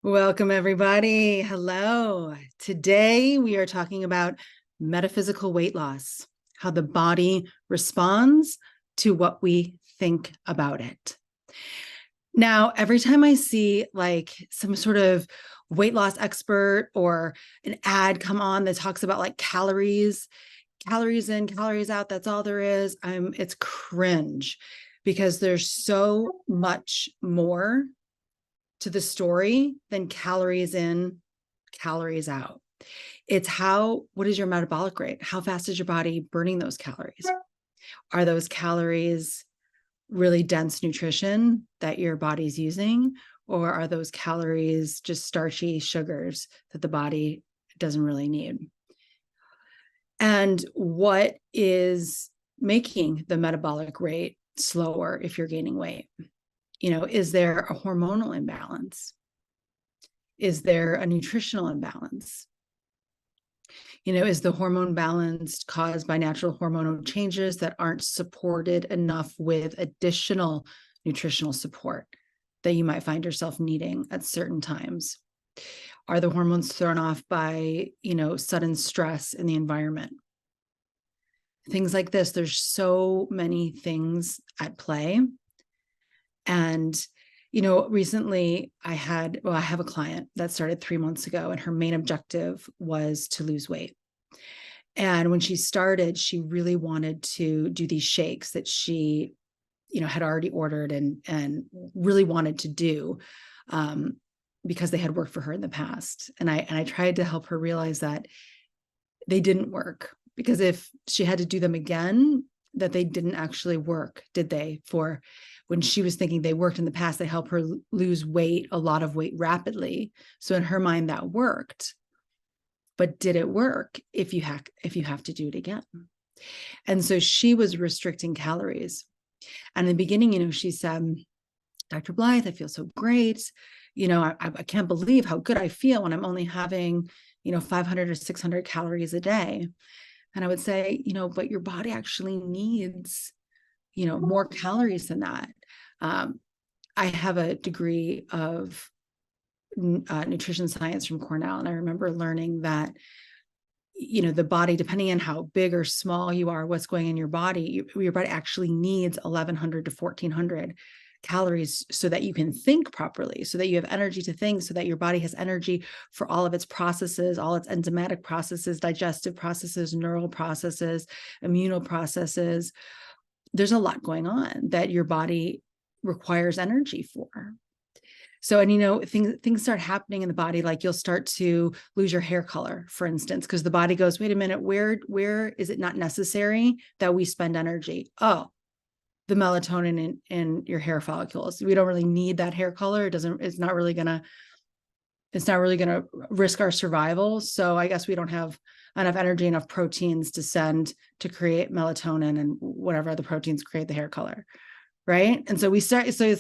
Welcome, everybody. Hello. Today, we are talking about metaphysical weight loss, how the body responds to what we think about it. Now, every time I see like some sort of weight loss expert or an ad come on that talks about like calories in, calories out, that's all there is, it's cringe because there's so much more to the story than calories in, calories out. It's what is your metabolic rate? How fast is your body burning those calories? Are those calories really dense nutrition that your body's using? Or are those calories just starchy sugars that the body doesn't really need? And what is making the metabolic rate slower if you're gaining weight? Is there a hormonal imbalance? Is there a nutritional imbalance? Is the hormone balance caused by natural hormonal changes that aren't supported enough with additional nutritional support that you might find yourself needing at certain times? Are the hormones thrown off by, sudden stress in the environment? Things like this. There's so many things at play. And recently I have a client that started 3 months ago, and her main objective was to lose weight. And when she started, she really wanted to do these shakes that she, had already ordered and really wanted to do because they had worked for her in the past. And I tried to help her realize that they didn't work, because if she had to do them again, that they didn't actually work, did they? For when she was thinking they worked in the past, they helped her lose weight, a lot of weight rapidly. So in her mind, that worked. But did it work if you have to do it again? And so she was restricting calories. And in the beginning, she said, Dr. Blythe, I feel so great. I can't believe how good I feel when I'm only having, 500 or 600 calories a day. And I would say, but your body actually needs, more calories than that. I have a degree of nutrition science from Cornell. And I remember learning that, the body, depending on how big or small you are, what's going in your body, your body actually needs 1,100 to 1,400 calories so that you can think properly, so that you have energy to think, so that your body has energy for all of its processes, all its enzymatic processes, digestive processes, neural processes, immunal processes. There's a lot going on that your body requires energy for. So, and things start happening in the body, like you'll start to lose your hair color, for instance, because the body goes, wait a minute, where is it not necessary that we spend energy? Oh, the melatonin in your hair follicles. We don't really need that hair color. It's not really gonna risk our survival. So I guess we don't have enough energy, enough proteins to send to create melatonin and whatever other proteins create the hair color. Right. And so it's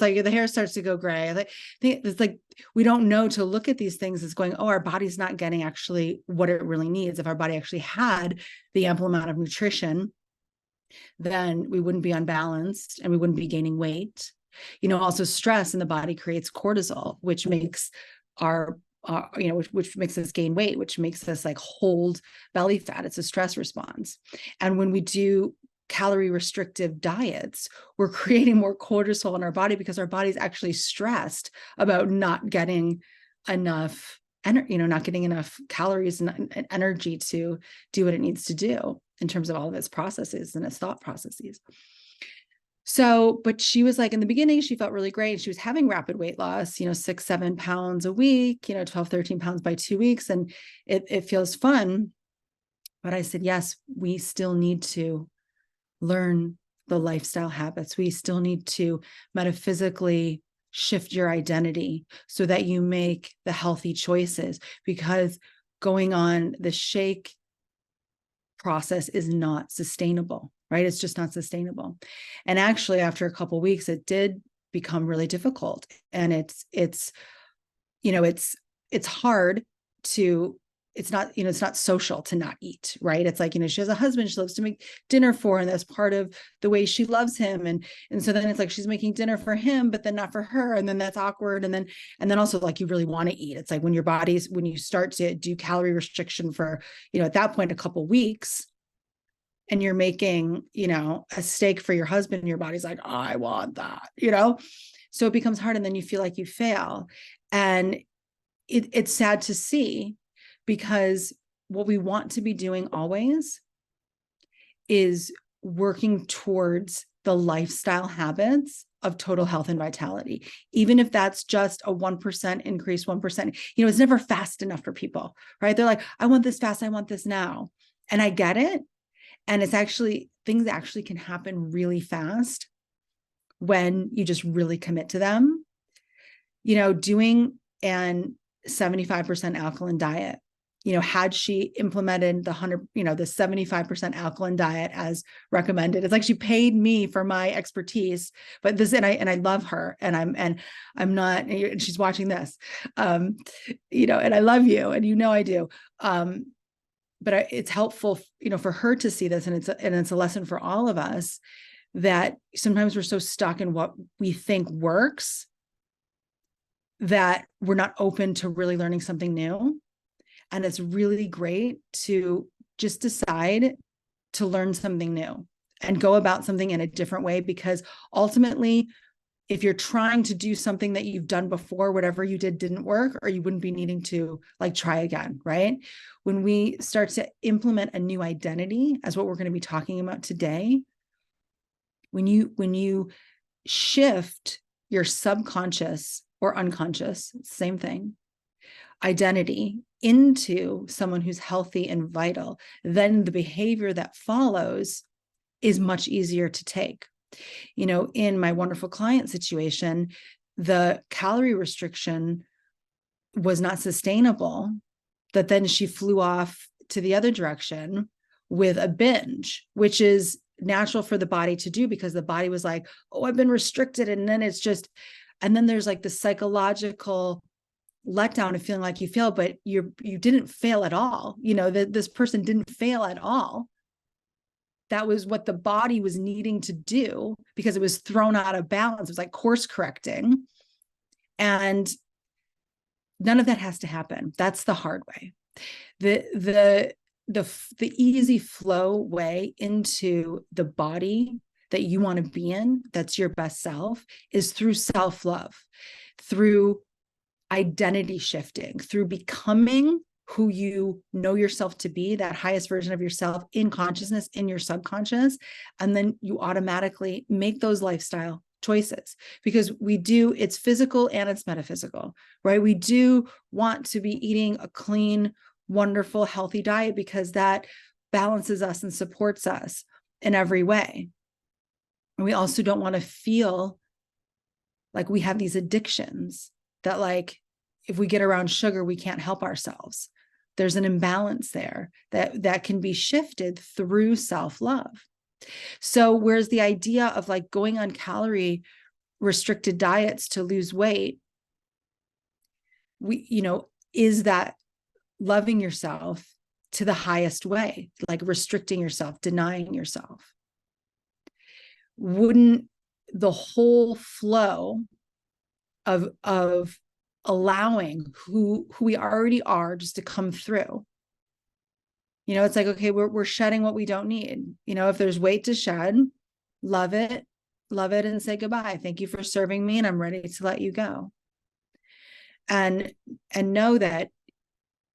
like the hair starts to go gray. I think it's like, we don't know to look at these things as going, oh, our body's not getting actually what it really needs. If our body actually had the ample amount of nutrition, then we wouldn't be unbalanced and we wouldn't be gaining weight. Also stress in the body creates cortisol, which makes which makes us gain weight, which makes us like hold belly fat. It's a stress response. And when we do calorie restrictive diets, we're creating more cortisol in our body because our body's actually stressed about not getting enough not getting enough calories and energy to do what it needs to do in terms of all of its processes and its thought processes. So, but she was like, in the beginning, she felt really great. She was having rapid weight loss, 6, 7 pounds a week, 12, 13 pounds by 2 weeks. And it feels fun. But I said, yes, we still need to learn the lifestyle habits. We still need to metaphysically shift your identity so that you make the healthy choices, because going on the shake process is not sustainable, right? It's just not sustainable. And actually, after a couple of weeks, it did become really difficult. And it's hard to it's not, it's not social to not eat, right? It's like, she has a husband she loves to make dinner for, and that's part of the way she loves him. And so then it's like she's making dinner for him, but then not for her. And then that's awkward. And then also like you really want to eat. It's like when you start to do calorie restriction for, at that point, a couple weeks, and you're making, a steak for your husband, and your body's like, oh, I want that, So it becomes hard. And then you feel like you fail. And it's sad to see, because what we want to be doing always is working towards the lifestyle habits of total health and vitality. Even if that's just a 1% increase, 1%, it's never fast enough for people, right? They're like, I want this fast. I want this now. And I get it. And things actually can happen really fast when you just really commit to them. Doing an 75% alkaline diet, had she implemented the 75% alkaline diet as recommended, it's like she paid me for my expertise, but and I love her, and I'm not, and she's watching this, and I love you, and I do. But it's helpful, for her to see this, and it's a lesson for all of us, that sometimes we're so stuck in what we think works that we're not open to really learning something new. And it's really great to just decide to learn something new and go about something in a different way, because ultimately, if you're trying to do something that you've done before, whatever you did didn't work, or you wouldn't be needing to try again, right? When we start to implement a new identity, as what we're going to be talking about today, when you shift your subconscious or unconscious, same thing, identity into someone who's healthy and vital, then the behavior that follows is much easier to take. In my wonderful client situation, the calorie restriction was not sustainable, that then she flew off to the other direction with a binge, which is natural for the body to do, because the body was like, oh, I've been restricted. And then there's like the psychological letdown of feeling like you failed, but you didn't fail at all. This person didn't fail at all. That was what the body was needing to do, because it was thrown out of balance. It was like course correcting. And none of that has to happen. That's the hard way. The easy flow way into the body that you want to be in, that's your best self, is through self-love, through identity shifting, through becoming who you know yourself to be, that highest version of yourself in consciousness, in your subconscious. And then you automatically make those lifestyle choices, because it's physical and it's metaphysical, right? We do want to be eating a clean, wonderful, healthy diet, because that balances us and supports us in every way. And we also don't want to feel like we have these addictions that, like, if we get around sugar, we can't help ourselves. There's an imbalance there that can be shifted through self-love. So whereas the idea of like going on calorie restricted diets to lose weight, is that loving yourself to the highest way, like restricting yourself, denying yourself? Wouldn't the whole flow of allowing who we already are just to come through? It's like, okay, we're shedding what we don't need. If there's weight to shed, love it, and say goodbye. Thank you for serving me, and I'm ready to let you go. And know that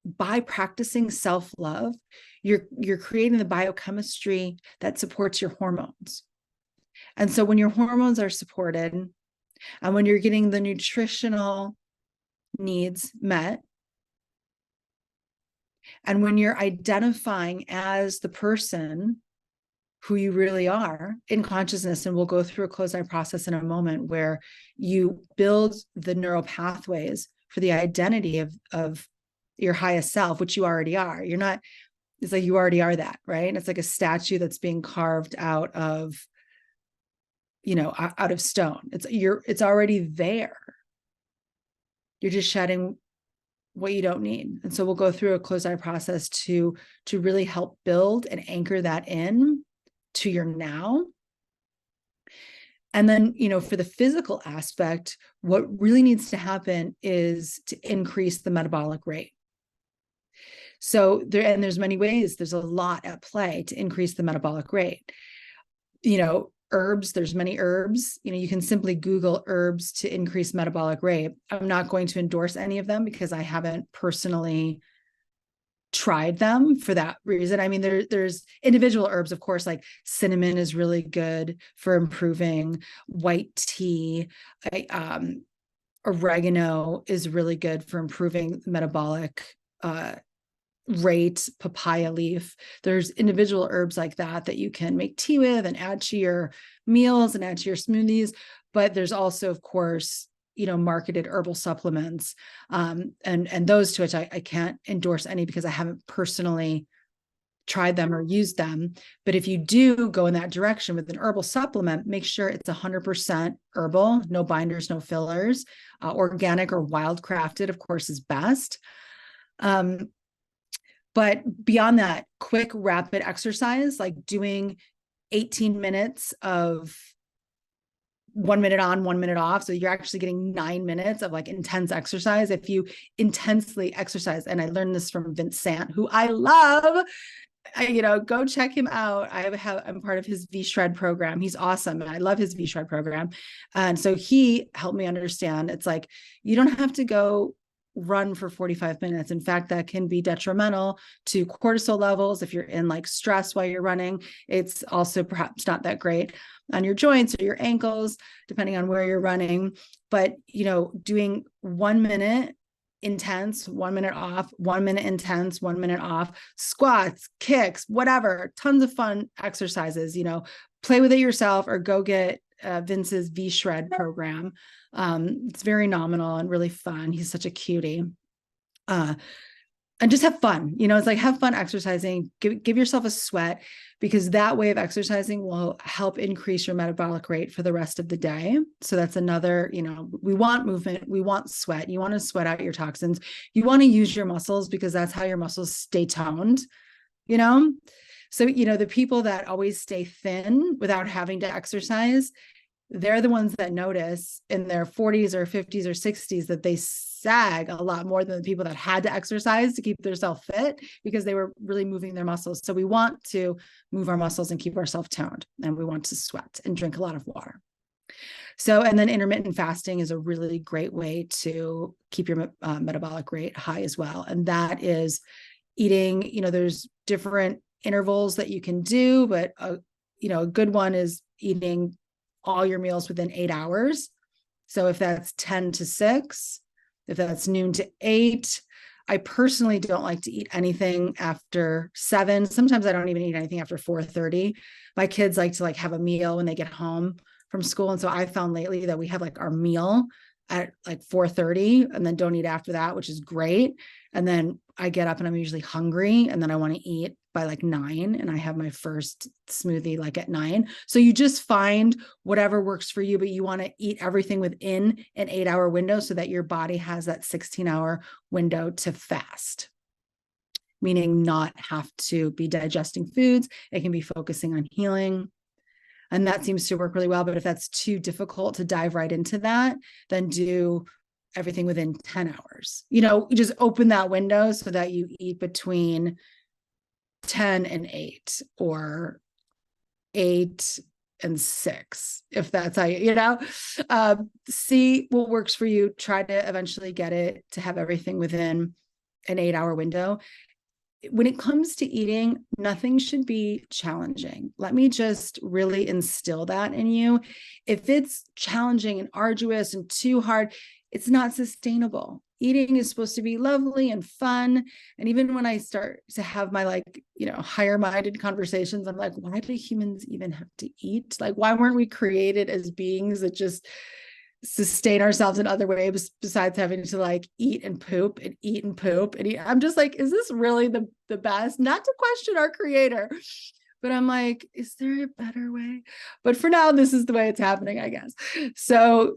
by practicing self-love, you're creating the biochemistry that supports your hormones. And so when your hormones are supported, and when you're getting the nutritional needs met, and when you're identifying as the person who you really are in consciousness, and we'll go through a closed-eye process in a moment where you build the neural pathways for the identity of your highest self, which you already are. It's like you already are that, right? And it's like a statue that's being carved out of stone. It's already there. You're just shedding what you don't need. And so we'll go through a closed eye process to really help build and anchor that in to your now. And then, for the physical aspect, what really needs to happen is to increase the metabolic rate. So there's many ways, there's a lot at play to increase the metabolic rate. Herbs, there's many herbs. You can simply Google herbs to increase metabolic rate. I'm not going to endorse any of them because I haven't personally tried them for that reason. I mean, there's individual herbs, of course, like cinnamon is really good for improving. White tea, oregano is really good for improving metabolic rate. Papaya leaf. There's individual herbs like that you can make tea with and add to your meals and add to your smoothies. But there's also, of course, marketed herbal supplements. And those to which I can't endorse any because I haven't personally tried them or used them. But if you do go in that direction with an herbal supplement, make sure it's 100% herbal, no binders, no fillers. Organic or wildcrafted, of course, is best. But beyond that, quick, rapid exercise, like doing 18 minutes of 1 minute on, 1 minute off. So you're actually getting 9 minutes of like intense exercise. If you intensely exercise, and I learned this from Vincent, who I love, go check him out. I'm part of his V-Shred program. He's awesome. And I love his V-Shred program. And so he helped me understand it's like, you don't have to go run for 45 minutes. In fact, that can be detrimental to cortisol levels. If you're in like stress while you're running, it's also perhaps not that great on your joints or your ankles, depending on where you're running. But, doing 1 minute intense, 1 minute off, 1 minute intense, 1 minute off, squats, kicks, whatever, tons of fun exercises, play with it yourself or go get Vince's V-Shred program. It's very nominal and really fun. He's such a cutie. And just have fun. It's like, have fun exercising, give yourself a sweat, because that way of exercising will help increase your metabolic rate for the rest of the day. So that's another, we want movement, we want sweat. You want to sweat out your toxins. You want to use your muscles because that's how your muscles stay toned, So, the people that always stay thin without having to exercise, they're the ones that notice in their 40s or 50s or 60s that they sag a lot more than the people that had to exercise to keep themselves fit because they were really moving their muscles. So we want to move our muscles and keep ourselves toned, and we want to sweat and drink a lot of water. So, and then intermittent fasting is a really great way to keep your metabolic rate high as well. And that is eating, there's different intervals that you can do, but a good one is eating all your meals within 8 hours. So if that's 10 to 6, if that's noon to 8, I personally don't like to eat anything after 7. Sometimes I don't even eat anything after 4:30. My kids like to have a meal when they get home from school. And so I found lately that we have our meal at 4:30 and then don't eat after that, which is great. And then I get up and I'm usually hungry, and then I want to eat by 9, and I have my first smoothie at 9. So you just find whatever works for you, but you want to eat everything within an 8-hour window so that your body has that 16-hour window to fast, meaning not have to be digesting foods. It can be focusing on healing. And that seems to work really well. But if that's too difficult to dive right into that, then do everything within 10 hours. You just open that window so that you eat between 10 and 8 or 8 and 6, if that's how see what works for you. Try to eventually get it to have everything within an 8-hour window. When it comes to eating, nothing should be challenging. Let me just really instill that in you. If it's challenging and arduous and too hard, it's not sustainable. Eating is supposed to be lovely and fun. And even when I start to have my higher minded conversations, I'm like, why do humans even have to eat? Why weren't we created as beings that just sustain ourselves in other ways besides having to eat and poop and eat and poop and eat? I'm just is this really the best? Not to question our creator, but I'm is there a better way? But for now, this is the way it's happening, I guess. So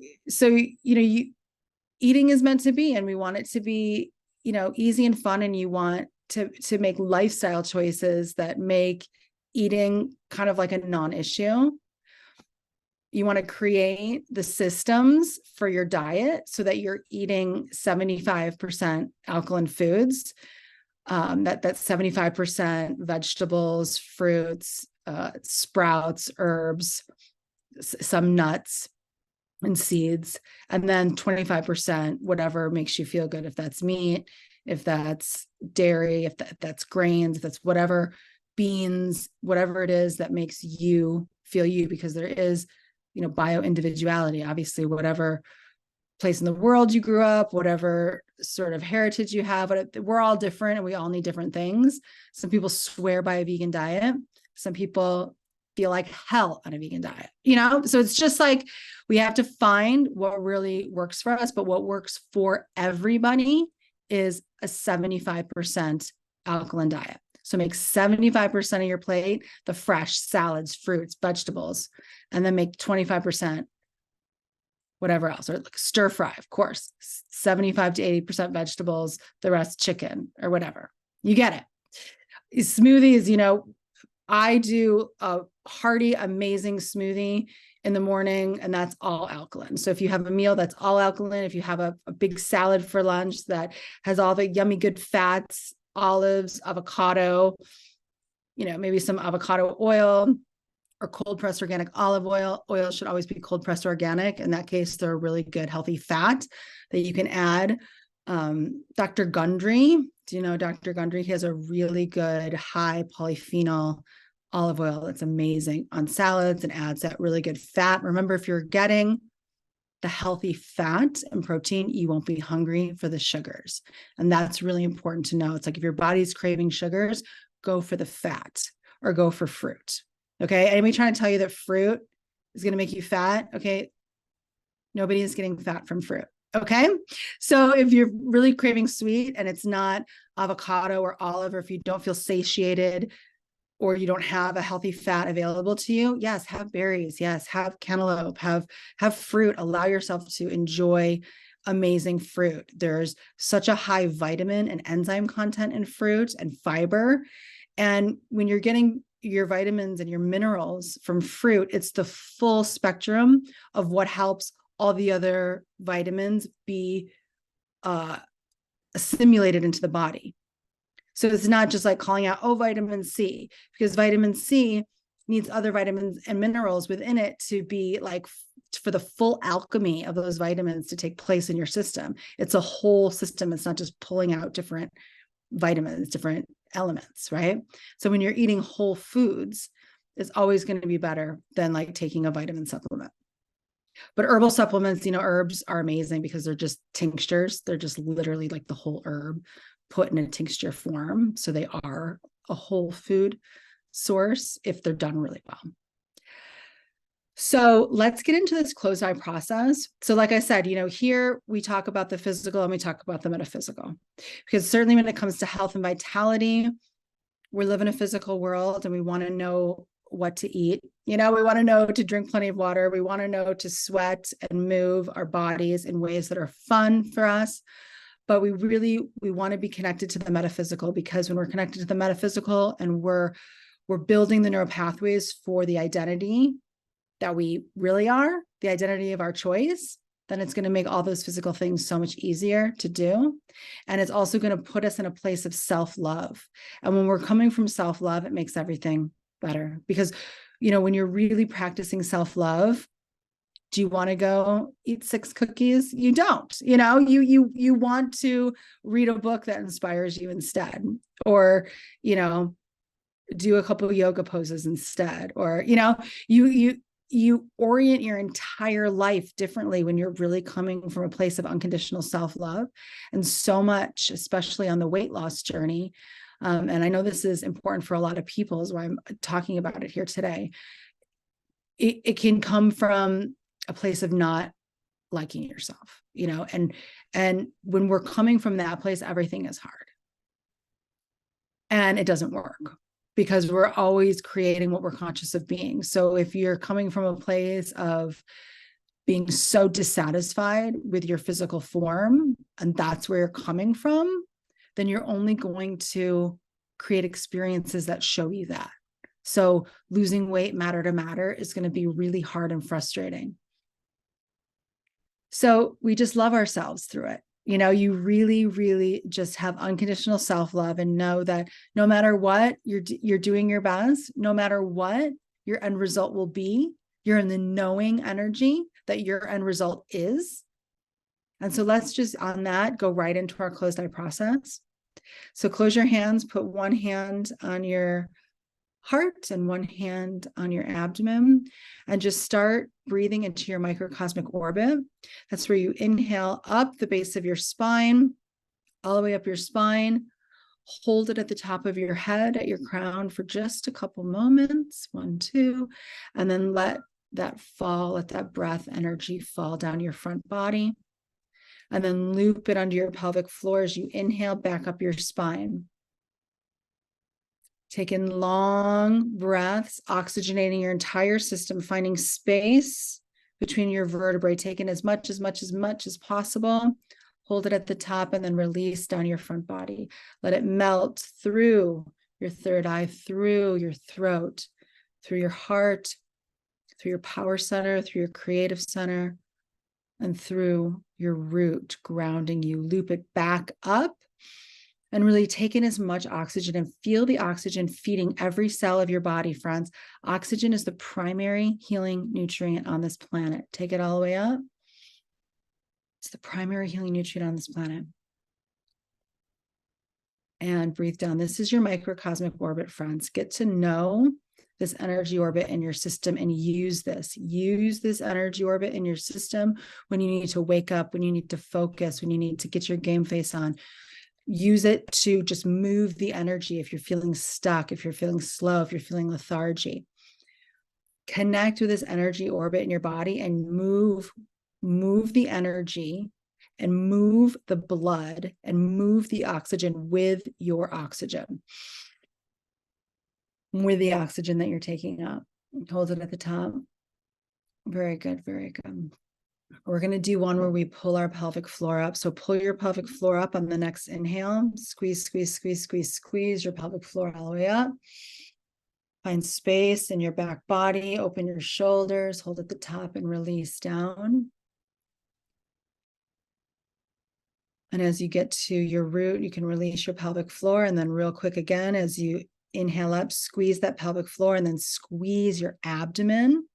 eating is meant to be, and we want it to be easy and fun, and you want to make lifestyle choices that make eating kind of like a non-issue. You want to create the systems for your diet so that you're eating 75% alkaline foods, that's 75% vegetables, fruits, sprouts, herbs, some nuts and seeds, and then 25% whatever makes you feel good. If that's meat, if that's dairy, if that's grains, if that's whatever, beans, whatever it is that makes you feel you, because there is, bio individuality. Obviously, whatever place in the world you grew up, whatever sort of heritage you have, we're all different and we all need different things. Some people swear by a vegan diet. Some people feel like hell on a vegan diet, So it's just like, we have to find what really works for us, but what works for everybody is a 75% alkaline diet. So make 75% of your plate the fresh salads, fruits, vegetables, and then make 25% whatever else, or like stir fry, of course, 75 to 80% vegetables, the rest chicken or whatever. You get it. Smoothies, I do a hearty, amazing smoothie in the morning, and that's all alkaline. So if you have a meal that's all alkaline, if you have a big salad for lunch that has all the yummy, good fats, olives, avocado, maybe some avocado oil or cold pressed organic olive oil. Oil should always be cold pressed organic. In that case, they're a really good, healthy fat that you can add. Dr. Gundry, do you know Dr. Gundry? He has a really good high polyphenol olive oil that's amazing on salads and adds that really good fat. Remember, if you're getting the healthy fat and protein, you won't be hungry for the sugars. And that's really important to know. It's like if your body's craving sugars, go for the fat or go for fruit. Okay. Anybody trying to tell you that fruit is going to make you fat? Okay. Nobody is getting fat from fruit. Okay. So if you're really craving sweet and it's not avocado or olive, or if you don't feel satiated, or you don't have a healthy fat available to you, yes, have berries. Yes, have cantaloupe, have fruit. Allow yourself to enjoy amazing fruit. There's such a high vitamin and enzyme content in fruit and fiber. And when you're getting your vitamins and your minerals from fruit, it's the full spectrum of what helps all the other vitamins be assimilated into the body. So it's not just like calling out, vitamin C, because vitamin C needs other vitamins and minerals within it to be like for the full alchemy of those vitamins to take place in your system. It's a whole system. It's not just pulling out different vitamins, different elements, right? So when you're eating whole foods, it's always going to be better than like taking a vitamin supplement. But herbal supplements, herbs are amazing because they're just tinctures. They're just literally like the whole herb put in a tincture form. So they are a whole food source if they're done really well. So let's get into this closed eye process. So like I said, here we talk about the physical and we talk about the metaphysical, because certainly when it comes to health and vitality, we live in a physical world and we want to know what to eat. We want to know to drink plenty of water. We want to know to sweat and move our bodies in ways that are fun for us. But we want to be connected to the metaphysical, because when we're connected to the metaphysical and we're building the neural pathways for the identity that we really are, the identity of our choice, then it's going to make all those physical things so much easier to do. And it's also going to put us in a place of self-love. And when we're coming from self-love, it makes everything better, because, when you're really practicing self-love, do you want to go eat 6 cookies? You don't, you want to read a book that inspires you instead, or, do a couple of yoga poses instead, or, you orient your entire life differently when you're really coming from a place of unconditional self-love. And so much, especially on the weight loss journey. And I know this is important for a lot of people, is why I'm talking about it here today. It can come from a place of not liking yourself, and when we're coming from that place, everything is hard and it doesn't work, because we're always creating what we're conscious of being. So if you're coming from a place of being so dissatisfied with your physical form, and that's where you're coming from, then you're only going to create experiences that show you that. So losing weight matter to matter is going to be really hard and frustrating. So we just love ourselves through it. You really, really just have unconditional self-love and know that no matter what, you're doing your best. No matter what your end result will be, you're in the knowing energy that your end result is. And so let's just on that go right into our closed eye process. So close your hands, put one hand on your heart and one hand on your abdomen, and just start breathing into your microcosmic orbit. That's where you inhale up the base of your spine, all the way up your spine. Hold it at the top of your head, at your crown for just a couple moments, 1, 2, and then let that fall, let that breath energy fall down your front body. And then loop it under your pelvic floor as you inhale back up your spine. Take in long breaths, oxygenating your entire system, finding space between your vertebrae, take in as much as possible. Hold it at the top and then release down your front body. Let it melt through your third eye, through your throat, through your heart, through your power center, through your creative center, and through your root, grounding you. Loop it back up and really take in as much oxygen and feel the oxygen feeding every cell of your body, friends. Oxygen is the primary healing nutrient on this planet. Take it all the way up. It's the primary healing nutrient on this planet. And breathe down. This is your microcosmic orbit, friends. Get to know this energy orbit in your system and use this. Use this energy orbit in your system when you need to wake up, when you need to focus, when you need to get your game face on. Use it to just move the energy if you're feeling stuck, if you're feeling slow, if you're feeling lethargy. Connect with this energy orbit in your body and move the energy and move the blood and move the oxygen with your oxygen, with the oxygen that you're taking up. Hold it at the top. Very good, very good. We're going to do one where we pull our pelvic floor up. So pull your pelvic floor up on the next inhale. Squeeze, squeeze, squeeze, squeeze, squeeze your pelvic floor all the way up. Find space in your back body. Open your shoulders. Hold at the top and release down. And as you get to your root, you can release your pelvic floor. And then real quick again, as you inhale up, squeeze that pelvic floor and then squeeze your abdomen.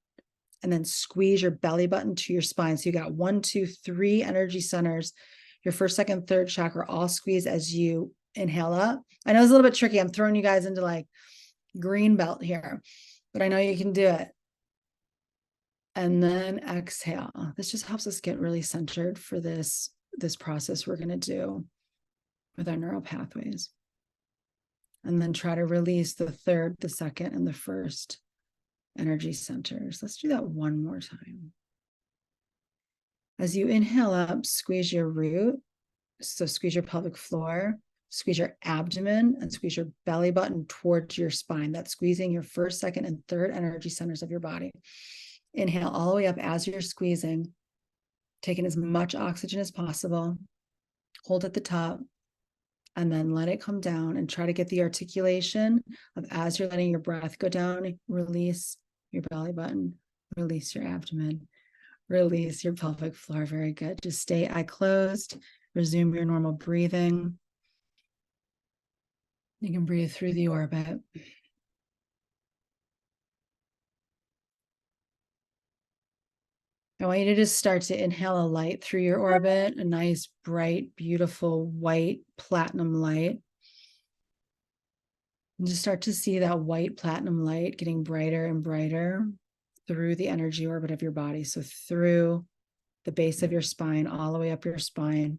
And then squeeze your belly button to your spine. So you got 1, 2, 3 energy centers. Your first, second, third chakra all squeeze as you inhale up. I know it's a little bit tricky. I'm throwing you guys into like green belt here, but I know you can do it. And then exhale. This just helps us get really centered for this process we're going to do with our neural pathways. And then try to release the third, the second, and the first energy centers. Let's do that one more time. As you inhale up, squeeze your root. So squeeze your pelvic floor, squeeze your abdomen, and squeeze your belly button towards your spine. That's squeezing your first, second, and third energy centers of your body. Inhale all the way up as you're squeezing, taking as much oxygen as possible. Hold at the top, and then let it come down and try to get the articulation of as you're letting your breath go down, release your belly button, release your abdomen, release your pelvic floor. Very good. Just stay eye closed, resume your normal breathing. You can breathe through the orbit. I want you to just start to inhale a light through your orbit, a nice, bright, beautiful, white, platinum light. And just start to see that white platinum light getting brighter and brighter through the energy orbit of your body. So through the base of your spine, all the way up your spine,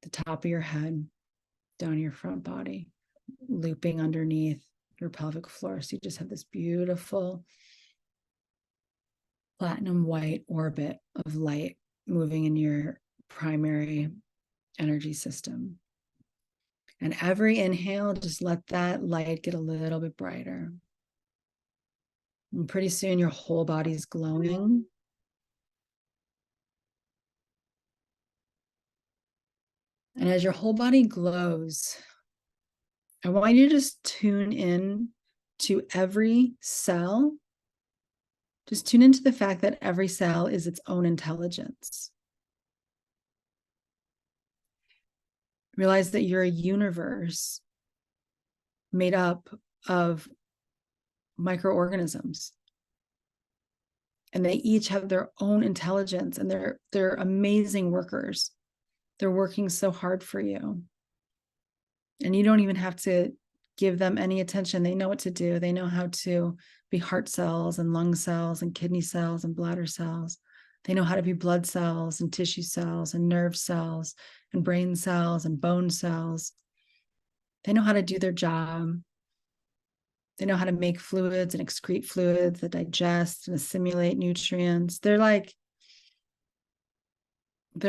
the top of your head, down your front body, looping underneath your pelvic floor. So you just have this beautiful platinum white orbit of light moving in your primary energy system. And every inhale, just let that light get a little bit brighter. And pretty soon your whole body's glowing. And as your whole body glows, I want you to just tune in to every cell. Just tune into the fact that every cell is its own intelligence. Realize that you're a universe made up of microorganisms. And they each have their own intelligence, and they're amazing workers. They're working so hard for you. And you don't even have to give them any attention. They know what to do. They know how to be heart cells and lung cells and kidney cells and bladder cells. They know how to be blood cells and tissue cells and nerve cells and brain cells and bone cells. They know how to do their job. They know how to make fluids and excrete fluids that digest and assimilate nutrients. They're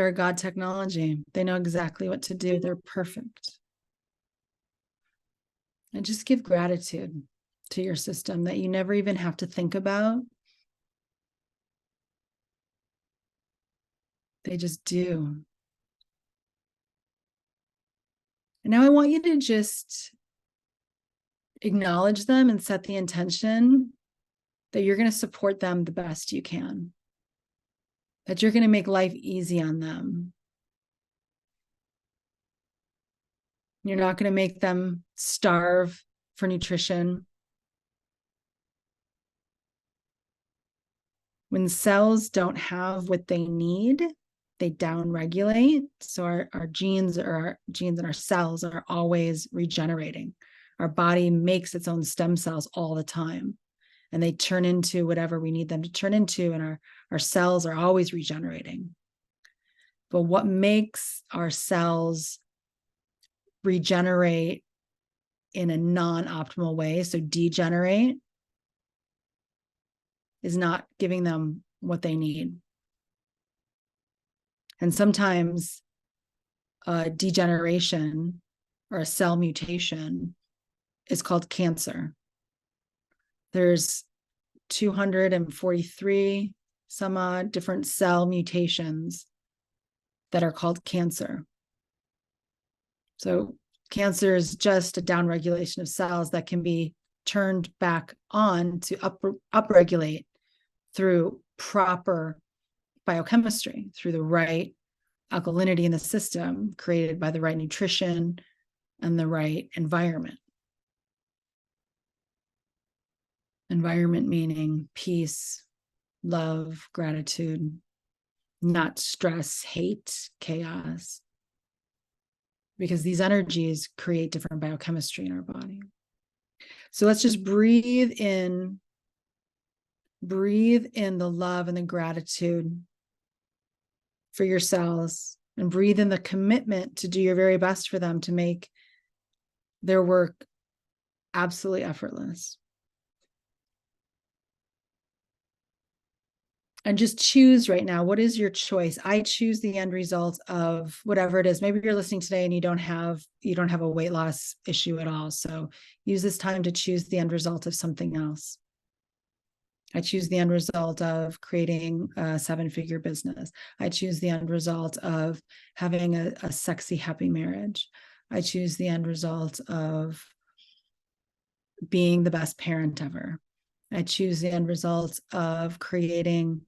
a God technology. They know exactly what to do. They're perfect. And just give gratitude to your system that you never even have to think about. They just do. And now I want you to just acknowledge them and set the intention that you're going to support them the best you can, that you're going to make life easy on them. You're not going to make them starve for nutrition. When cells don't have what they need, they downregulate. So our genes and our cells are always regenerating. Our body makes its own stem cells all the time, and they turn into whatever we need them to turn into, and our cells are always regenerating. But what makes our cells regenerate in a non-optimal way, so degenerate, is not giving them what they need. And sometimes a degeneration or a cell mutation is called cancer. There's 243 some odd different cell mutations that are called cancer. So cancer is just a downregulation of cells that can be turned back on to upregulate through proper biochemistry, through the right alkalinity in the system created by the right nutrition and the right environment. Environment meaning peace, love, gratitude, not stress, hate, chaos. Because these energies create different biochemistry in our body. So let's just breathe in the love and the gratitude for your cells, and breathe in the commitment to do your very best for them to make their work absolutely effortless. And just choose right now, what is your choice? I choose the end result of whatever it is. Maybe you're listening today and you don't have a weight loss issue at all. So use this time to choose the end result of something else. I choose the end result of creating a 7-figure business. I choose the end result of having a sexy, happy marriage. I choose the end result of being the best parent ever. I choose the end result of creating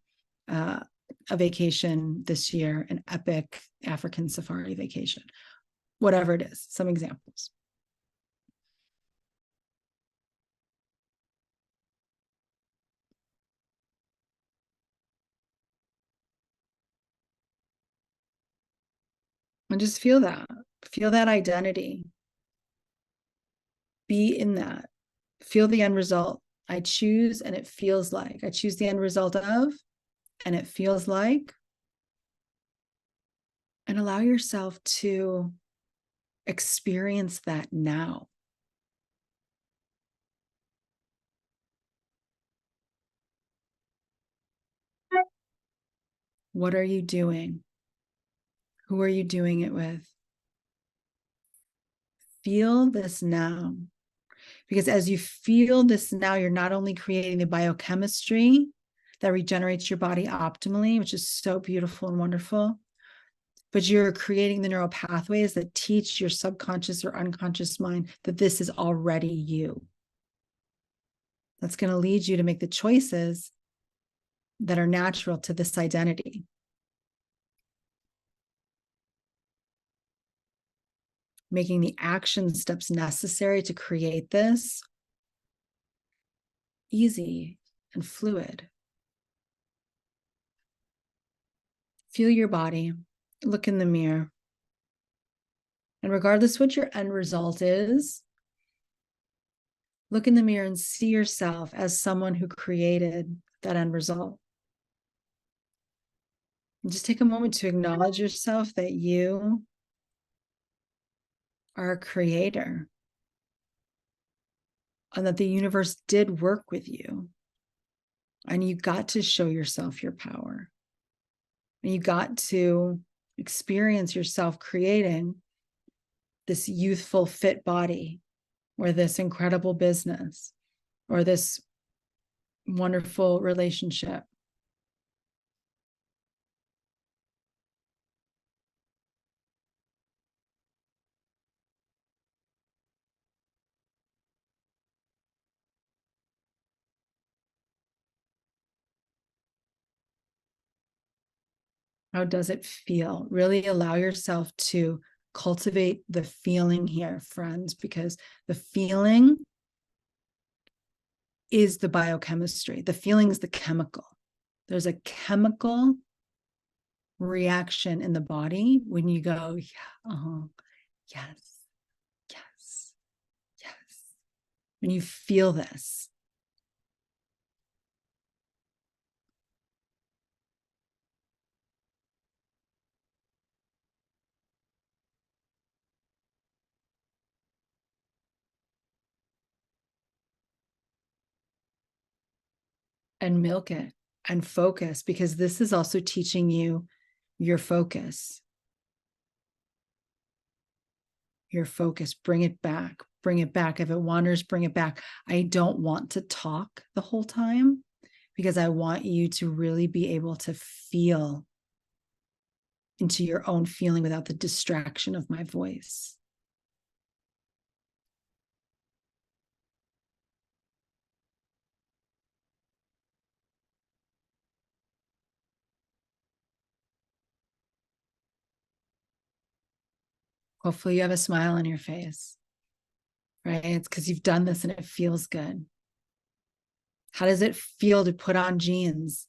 a vacation this year, an epic African safari vacation, whatever it is, some examples. And just feel that identity. Be in that, feel the end result. I choose, and it feels like. I choose the end result of, and it feels like. And allow yourself to experience that now. What are you doing? Who are you doing it with? Feel this now. Because as you feel this now, you're not only creating the biochemistry that regenerates your body optimally, which is so beautiful and wonderful, but you're creating the neural pathways that teach your subconscious or unconscious mind that this is already you. That's going to lead you to make the choices that are natural to this identity. Making the action steps necessary to create this easy and fluid. Feel your body, look in the mirror. And regardless what your end result is, look in the mirror and see yourself as someone who created that end result. And just take a moment to acknowledge yourself that you are a creator and that the universe did work with you. And you got to show yourself your power. And you got to experience yourself creating this youthful, fit body, or this incredible business, or this wonderful relationship. How does it feel? Really allow yourself to cultivate the feeling here, friends, because the feeling is the biochemistry. The feeling is the chemical. There's a chemical reaction in the body when you go, yeah, yes, yes, yes. When you feel this. And milk it and focus, because this is also teaching you your focus. Your focus, bring it back, bring it back. If it wanders, bring it back. I don't want to talk the whole time because I want you to really be able to feel into your own feeling without the distraction of my voice. Hopefully you have a smile on your face, right? It's because you've done this and it feels good. How does it feel to put on jeans?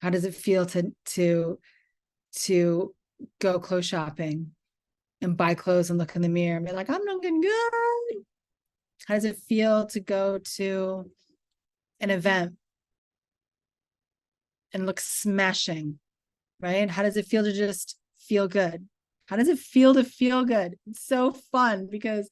How does it feel to go clothes shopping and buy clothes and look in the mirror and be like, I'm looking good? How does it feel to go to an event and look smashing, right? How does it feel to just feel good? How does it feel to feel good? It's so fun because,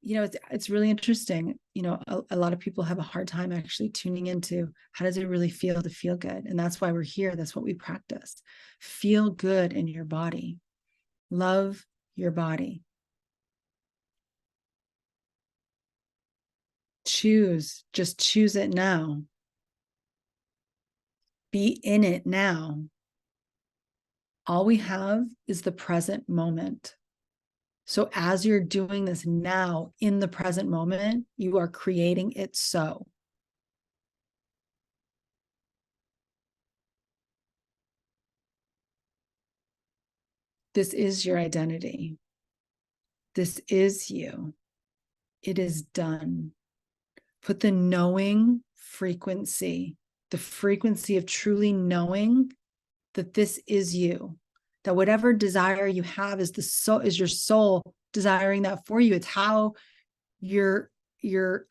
it's really interesting. A lot of people have a hard time actually tuning into how does it really feel to feel good? And that's why we're here. That's what we practice. Feel good in your body. Love your body. Just choose it now. Be in it now. All we have is the present moment. So as you're doing this now in the present moment, you are creating it so. This is your identity. This is you. It is done. Put the knowing frequency, the frequency of truly knowing that this is you, that whatever desire you have is your soul desiring that for you. It's how your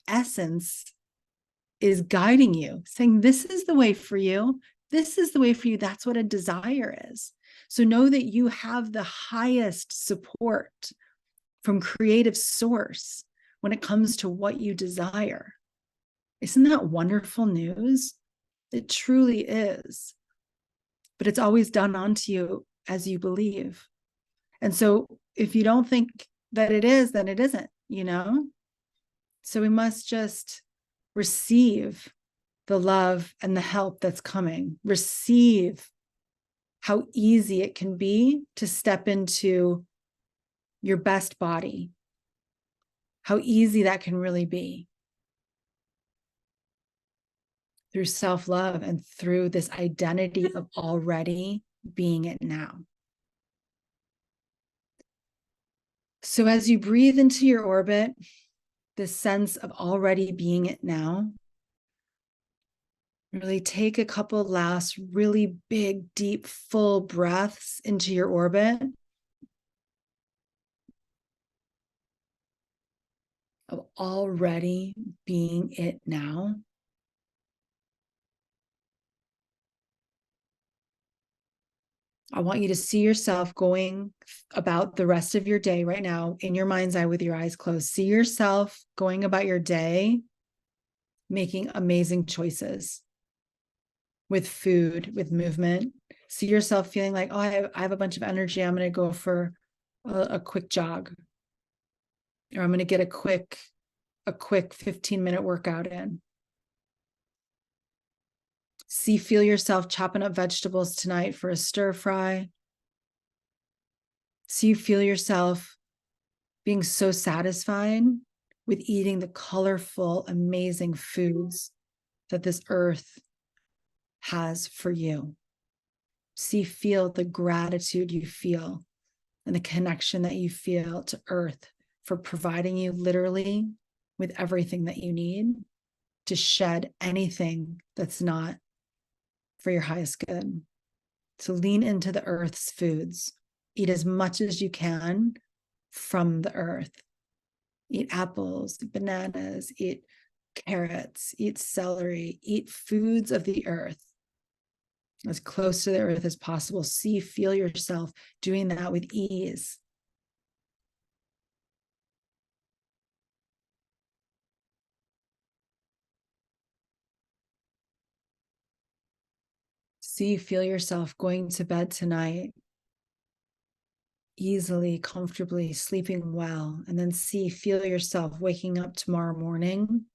essence is guiding you, saying, this is the way for you. This is the way for you. That's what a desire is. So know that you have the highest support from creative source when it comes to what you desire. Isn't that wonderful news? It truly is. But it's always done onto you as you believe. And so if you don't think that it is, then it isn't, So we must just receive the love and the help that's coming. Receive how easy it can be to step into your best body, how easy that can really be through self-love and through this identity of already being it now. So as you breathe into your orbit, this sense of already being it now, really take a couple last really big, deep, full breaths into your orbit of already being it now. I want you to see yourself going about the rest of your day right now in your mind's eye with your eyes closed. See yourself going about your day, making amazing choices with food, with movement. See yourself feeling like, oh, I have a bunch of energy. I'm going to go for a quick jog, or I'm going to get a quick 15-minute workout in. Feel yourself chopping up vegetables tonight for a stir fry. Feel yourself being so satisfied with eating the colorful, amazing foods that this earth has for you. Feel the gratitude you feel and the connection that you feel to earth for providing you literally with everything that you need to shed anything that's not for your highest good. So lean into the earth's foods. Eat as much as you can from the earth. Eat apples, bananas, eat carrots, eat celery, eat foods of the earth as close to the earth as possible. Feel yourself doing that with ease. Feel yourself going to bed tonight easily, comfortably, sleeping well, and then feel yourself waking up tomorrow morning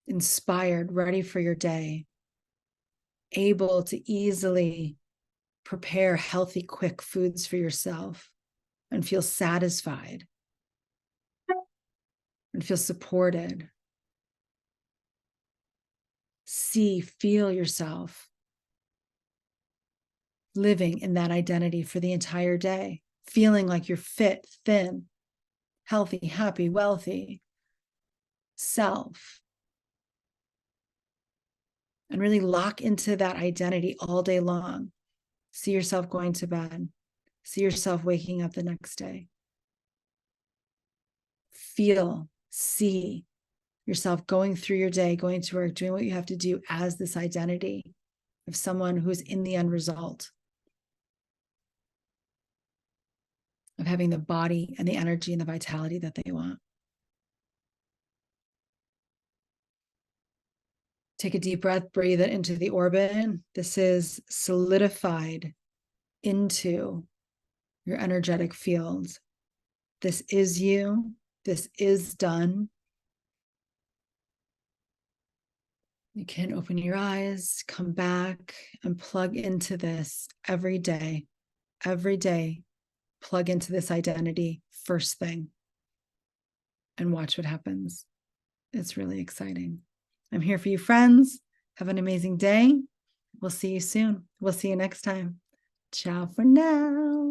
inspired, ready for your day, able to easily prepare healthy, quick foods for yourself and feel satisfied and feel supported. Feel yourself living in that identity for the entire day, feeling like you're fit, thin, healthy, happy, wealthy self. And really lock into that identity all day long. See yourself going to bed. See yourself waking up the next day. See yourself going through your day, going to work, doing what you have to do as this identity of someone who's in the end result of having the body and the energy and the vitality that they want. Take a deep breath, breathe it into the orbit. This is solidified into your energetic field. This is you. This is done. You can open your eyes, come back, and plug into this every day. Every day, plug into this identity first thing and watch what happens. It's really exciting. I'm here for you, friends. Have an amazing day. We'll see you soon. We'll see you next time. Ciao for now.